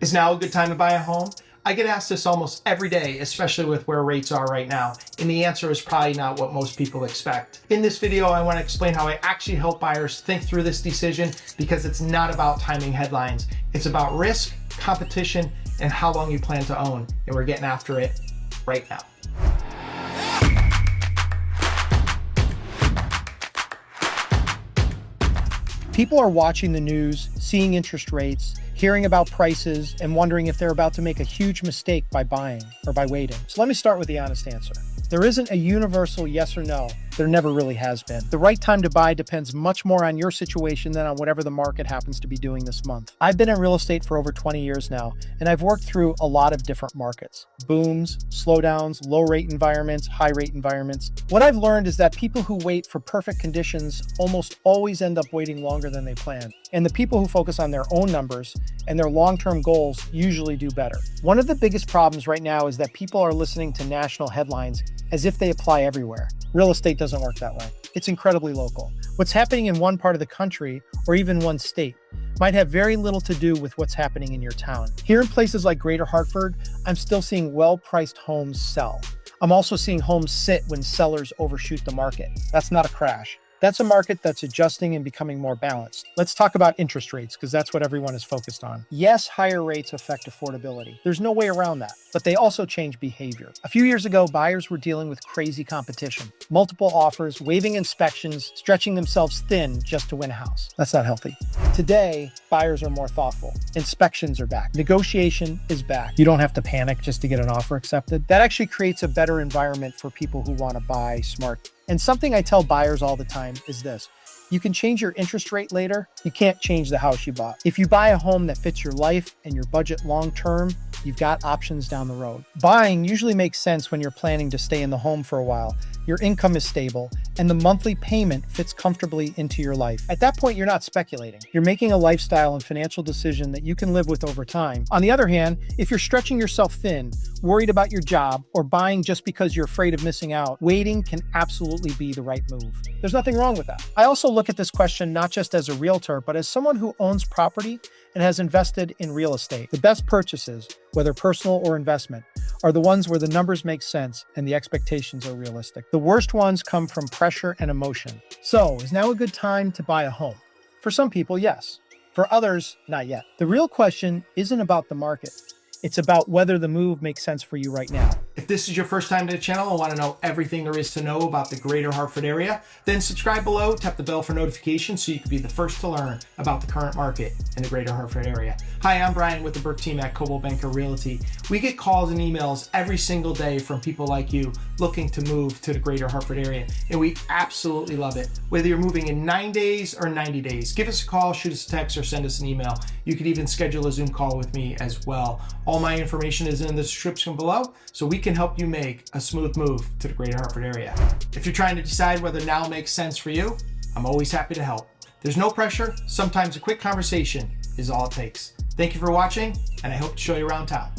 Is now a good time to buy a home? I get asked this almost every day, especially with where rates are right now, and the answer is probably not what most people expect. In this video, I want to explain how I actually help buyers think through this decision, because it's not about timing headlines. It's about risk, competition, and how long you plan to own, and we're getting after it right now. People are watching the news, seeing interest rates, hearing about prices, and wondering if they're about to make a huge mistake by buying or by waiting. So let me start with the honest answer. There isn't a universal yes or no. There never really has been. The right time to buy depends much more on your situation than on whatever the market happens to be doing this month. I've been in real estate for over 20 years now, and I've worked through a lot of different markets. Booms, slowdowns, low rate environments, high rate environments. What I've learned is that people who wait for perfect conditions almost always end up waiting longer than they planned. And the people who focus on their own numbers and their long-term goals usually do better. One of the biggest problems right now is that people are listening to national headlines as if they apply everywhere. Real estate doesn't work that way. It's incredibly local. What's happening in one part of the country, or even one state, might have very little to do with what's happening in your town. Here in places like Greater Hartford, I'm still seeing well-priced homes sell. I'm also seeing homes sit when sellers overshoot the market. That's not a crash. That's a market that's adjusting and becoming more balanced. Let's talk about interest rates, because that's what everyone is focused on. Yes, higher rates affect affordability. There's no way around that, but they also change behavior. A few years ago, buyers were dealing with crazy competition, multiple offers, waiving inspections, stretching themselves thin just to win a house. That's not healthy. Today, buyers are more thoughtful. Inspections are back. Negotiation is back. You don't have to panic just to get an offer accepted. That actually creates a better environment for people who want to buy smart. And something I tell buyers all the time is this: you can change your interest rate later. You can't change the house you bought. If you buy a home that fits your life and your budget long-term, you've got options down the road. Buying usually makes sense when you're planning to stay in the home for a while, your income is stable, and the monthly payment fits comfortably into your life. At that point, you're not speculating. You're making a lifestyle and financial decision that you can live with over time. On the other hand, if you're stretching yourself thin, worried about your job, or buying just because you're afraid of missing out, waiting can absolutely be the right move. There's nothing wrong with that. I also look at this question not just as a realtor, but as someone who owns property and has invested in real estate. The best purchases, whether personal or investment, are the ones where the numbers make sense and the expectations are realistic. The worst ones come from pressure and emotion. So, is now a good time to buy a home? For some people, yes. For others, not yet. The real question isn't about the market. It's about whether the move makes sense for you right now. If this is your first time to the channel and want to know everything there is to know about the Greater Hartford area, then subscribe below, tap the bell for notifications so you can be the first to learn about the current market in the Greater Hartford area. Hi, I'm Brian with the Burke team at Coldwell Banker Realty. We get calls and emails every single day from people like you looking to move to the Greater Hartford area, and we absolutely love it. Whether you're moving in 9 days or 90 days, give us a call, shoot us a text, or send us an email. You could even schedule a Zoom call with me as well. All my information is in the description below, so we can help you make a smooth move to the Greater Hartford area. If you're trying to decide whether now makes sense for you, I'm always happy to help. There's no pressure. Sometimes a quick conversation is all it takes. Thank you for watching, and I hope to show you around town.